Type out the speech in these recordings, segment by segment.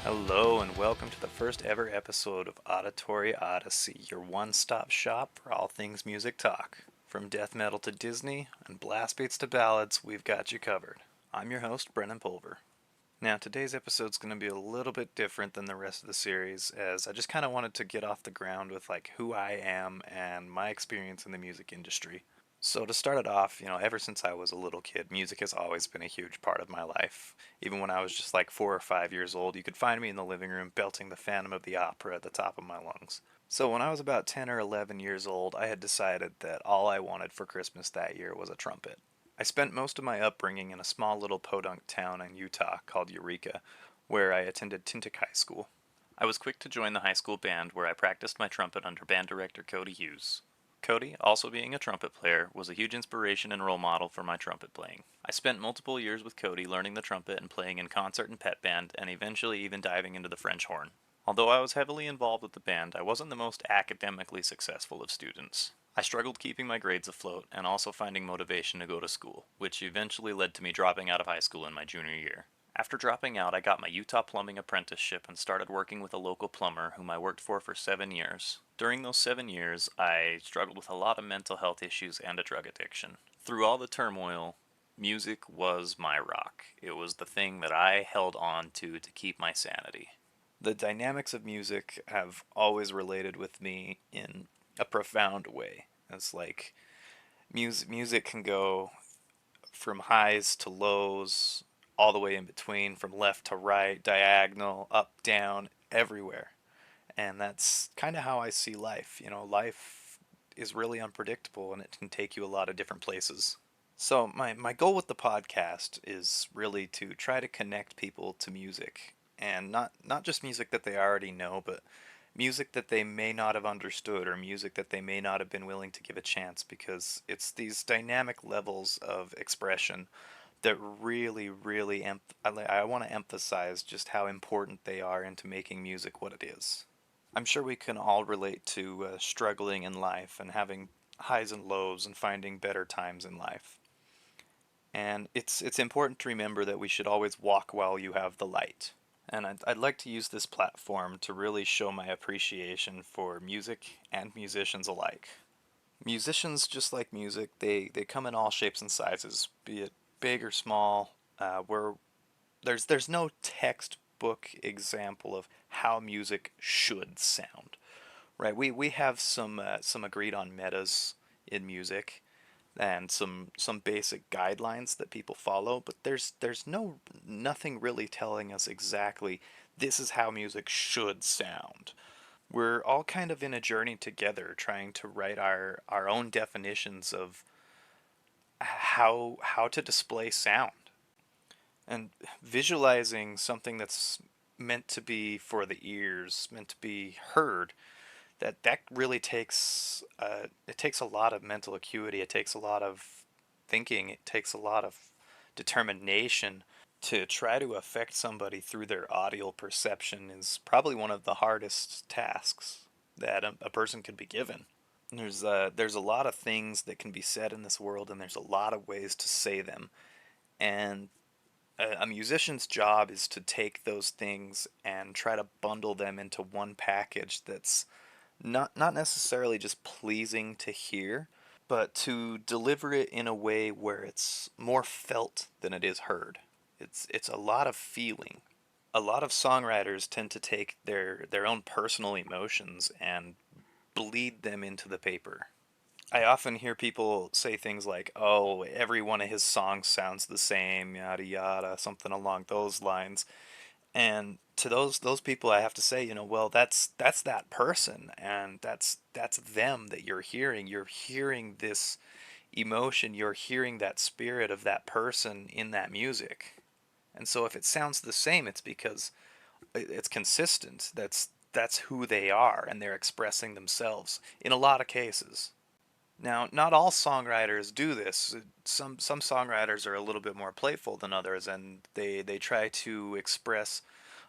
Hello and welcome to the first ever episode of Auditory Odyssey, your one-stop shop for all things music talk. From death metal to Disney and blast beats to ballads, we've got you covered. I'm your host, Brennan. Now, today's episode's going to be a little bit different than the rest of the series, as I just kind of wanted to get off the ground with who I am and my experience in the music industry. So to start it off, ever since I was a little kid, music has always been a huge part of my life. Even when I was just like 4 or 5 years old, you could find me in the living room belting the Phantom of the Opera at the top of my lungs. So when I was about 10 or 11 years old, I had decided that all I wanted for Christmas that year was a trumpet. I spent most of my upbringing in a small little podunk town in Utah called Eureka, where I attended Tintic High School. I was quick to join the high school band where I practiced my trumpet under band director Cody Hughes. Cody, also being a trumpet player, was a huge inspiration and role model for my trumpet playing. I spent multiple years with Cody learning the trumpet and playing in concert and pet band, and eventually even diving into the French horn. Although I was heavily involved with the band, I wasn't the most academically successful of students. I struggled keeping my grades afloat and also finding motivation to go to school, which eventually led to me dropping out of high school in my junior year. After dropping out, I got my Utah plumbing apprenticeship and started working with a local plumber whom I worked for 7 years. During those 7 years, I struggled with a lot of mental health issues and a drug addiction. Through all the turmoil, music was my rock. It was the thing that I held on to keep my sanity. The dynamics of music have always related with me in a profound way. It's like music can go from highs to lows, all the way in between, from left to right, diagonal, up, down, everywhere. And that's kind of how I see life. Life is really unpredictable and it can take you a lot of different places. So, my goal with the podcast is really to try to connect people to music. And not just music that they already know, but music that they may not have understood or music that they may not have been willing to give a chance, because it's these dynamic levels of expression that I want to emphasize just how important they are into making music what it is. I'm sure we can all relate to struggling in life and having highs and lows and finding better times in life. And it's important to remember that we should always walk while you have the light. And I'd like to use this platform to really show my appreciation for music and musicians alike. Musicians, just like music, they come in all shapes and sizes, be it big or small. Where there's no textbook example of how music should sound, right? We have some agreed on metas in music and some basic guidelines that people follow, but there's nothing really telling us exactly this is how music should sound. We're all kind of in a journey together trying to write our own definitions of how to display sound. And visualizing something that's meant to be for the ears, meant to be heard, that really takes it takes a lot of mental acuity. It takes a lot of thinking. It takes a lot of determination to try to affect somebody through their audio perception is probably one of the hardest tasks that a person could be given. There's a lot of things that can be said in this world, and there's a lot of ways to say them. And a musician's job is to take those things and try to bundle them into one package that's not necessarily just pleasing to hear, but to deliver it in a way where it's more felt than it is heard. It's a lot of feeling. A lot of songwriters tend to take their own personal emotions and bleed them into the paper. I often hear people say things like, "Oh, every one of his songs sounds the same, yada yada," something along those lines. And to those people, I have to say, well, that's that person, and that's them that you're hearing. You're hearing this emotion. You're hearing that spirit of that person in that music. And so, if it sounds the same, it's because it's consistent. That's who they are, and they're expressing themselves in a lot of cases. Now, not all songwriters do this. Some songwriters are a little bit more playful than others, and they try to express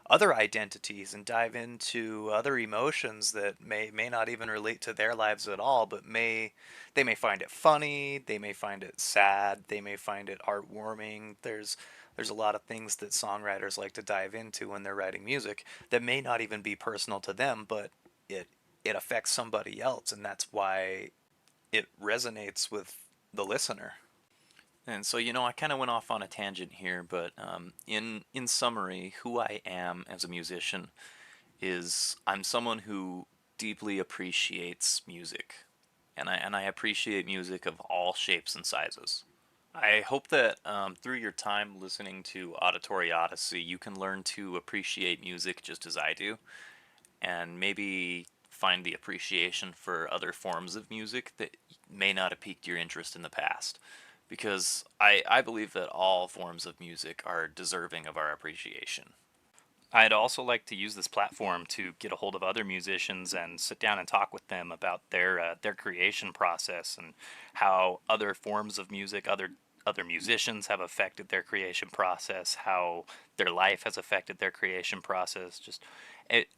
other identities and dive into other emotions that may not even relate to their lives at all, but they may find it funny, they may find it sad, they may find it heartwarming. There's a lot of things that songwriters like to dive into when they're writing music that may not even be personal to them, but it it affects somebody else, and that's why it resonates with the listener. And so, I kind of went off on a tangent here, but in summary, who I am as a musician is I'm someone who deeply appreciates music, and I appreciate music of all shapes and sizes. I hope that through your time listening to Auditory Odyssey, you can learn to appreciate music just as I do, and maybe find the appreciation for other forms of music that may not have piqued your interest in the past. Because I believe that all forms of music are deserving of our appreciation. I'd also like to use this platform to get a hold of other musicians and sit down and talk with them about their creation process and how other forms of music, other musicians have affected their creation process, how their life has affected their creation process. Just it,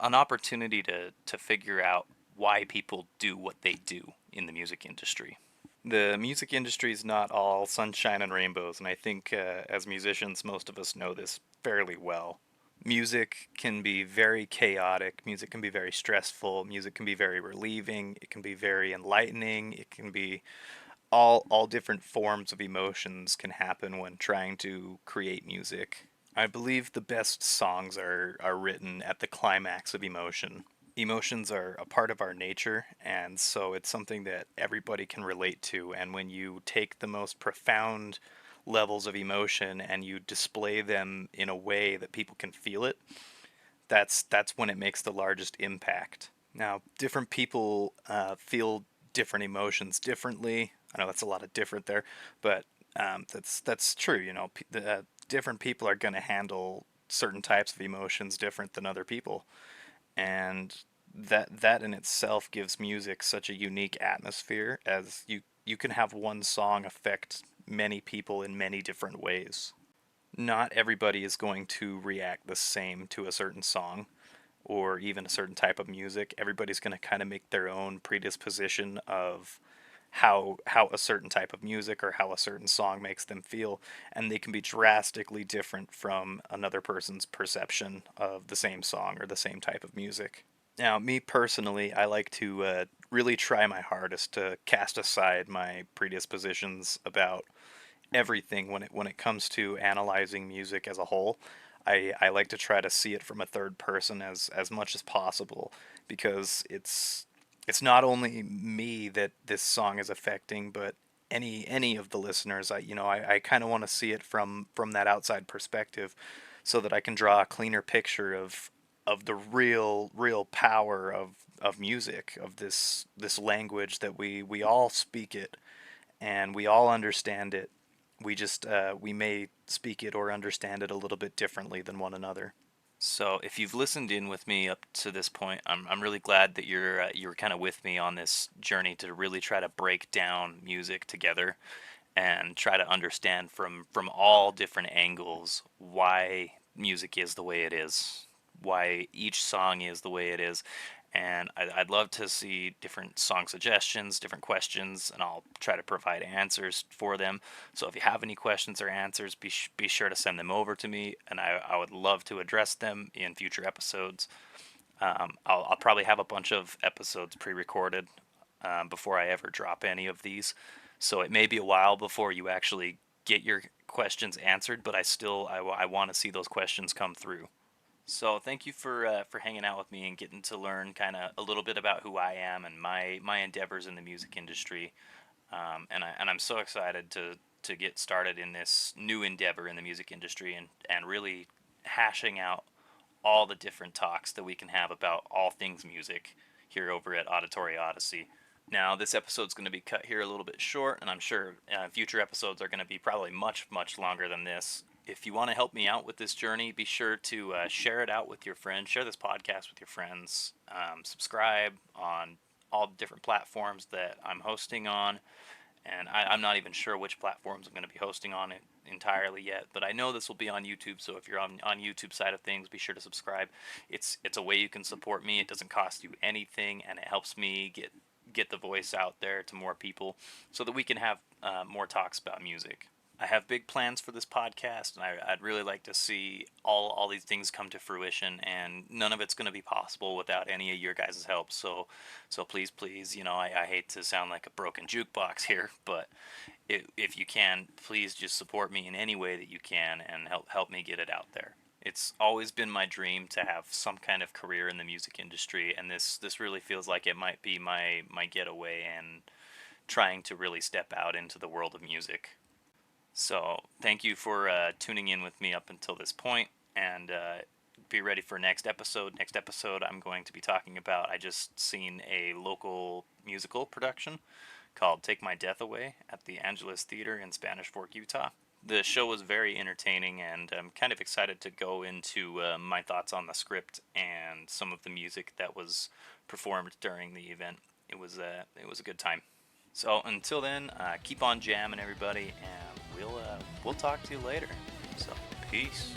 an opportunity to figure out why people do what they do in the music industry. The music industry is not all sunshine and rainbows, and I think as musicians, most of us know this fairly well. Music can be very chaotic, music can be very stressful, music can be very relieving, it can be very enlightening, it can be all different forms of emotions can happen when trying to create music. I believe the best songs are written at the climax of emotion. Emotions are a part of our nature, and so it's something that everybody can relate to. And when you take the most profound levels of emotion and you display them in a way that people can feel it, that's when it makes the largest impact. Now, different people feel different emotions differently. I know that's a lot of different there, but that's true. Different people are going to handle certain types of emotions different than other people, and that in itself gives music such a unique atmosphere, as you can have one song affect many people in many different ways. Not everybody is going to react the same to a certain song or even a certain type of music. Everybody's going to kind of make their own predisposition of how a certain type of music or how a certain song makes them feel, and they can be drastically different from another person's perception of the same song or the same type of music. Now, me personally, I like to really try my hardest to cast aside my predispositions about everything when it comes to analyzing music as a whole. I like to try to see it from a third person as much as possible, because it's not only me that this song is affecting, but any of the listeners. I kind of want to see it from that outside perspective, so that I can draw a cleaner picture of the real power of music, of this language that we all speak it and we all understand it. We may speak it or understand it a little bit differently than one another. So if you've listened in with me up to this point, I'm really glad that you're kind of with me on this journey to really try to break down music together and try to understand from all different angles why music is the way it is, why each song is the way it is. And I'd love to see different song suggestions, different questions, and I'll try to provide answers for them. So if you have any questions or answers, be sure to send them over to me, and I would love to address them in future episodes. I'll probably have a bunch of episodes pre-recorded before I ever drop any of these. So it may be a while before you actually get your questions answered, but I want to see those questions come through. So thank you for hanging out with me and getting to learn kind of a little bit about who I am and my endeavors in the music industry. And I'm so excited to get started in this new endeavor in the music industry, and really hashing out all the different talks that we can have about all things music here over at Auditory Odyssey. Now, this episode's going to be cut here a little bit short, and I'm sure future episodes are going to be probably much longer than this. If you want to help me out with this journey, be sure to share it out with your friends. Share this podcast with your friends. Subscribe on all the different platforms that I'm hosting on. And I'm not even sure which platforms I'm going to be hosting on it entirely yet, but I know this will be on YouTube. So if you're on YouTube side of things, be sure to subscribe. It's a way you can support me. It doesn't cost you anything, and it helps me get the voice out there to more people, so that we can have more talks about music. I have big plans for this podcast, and I'd really like to see all these things come to fruition. And none of it's going to be possible without any of your guys' help. So please, please, I hate to sound like a broken jukebox here, but if you can, please just support me in any way that you can and help me get it out there. It's always been my dream to have some kind of career in the music industry, and this really feels like it might be my getaway and trying to really step out into the world of music. So thank you for tuning in with me up until this point, and be ready for next episode. Next episode, I'm going to be talking about. I just seen a local musical production called "Take My Death Away" at the Angelus Theater in Spanish Fork, Utah. The show was very entertaining, and I'm kind of excited to go into my thoughts on the script and some of the music that was performed during the event. It was a good time. So until then, keep on jamming, everybody, and we'll talk to you later. So peace.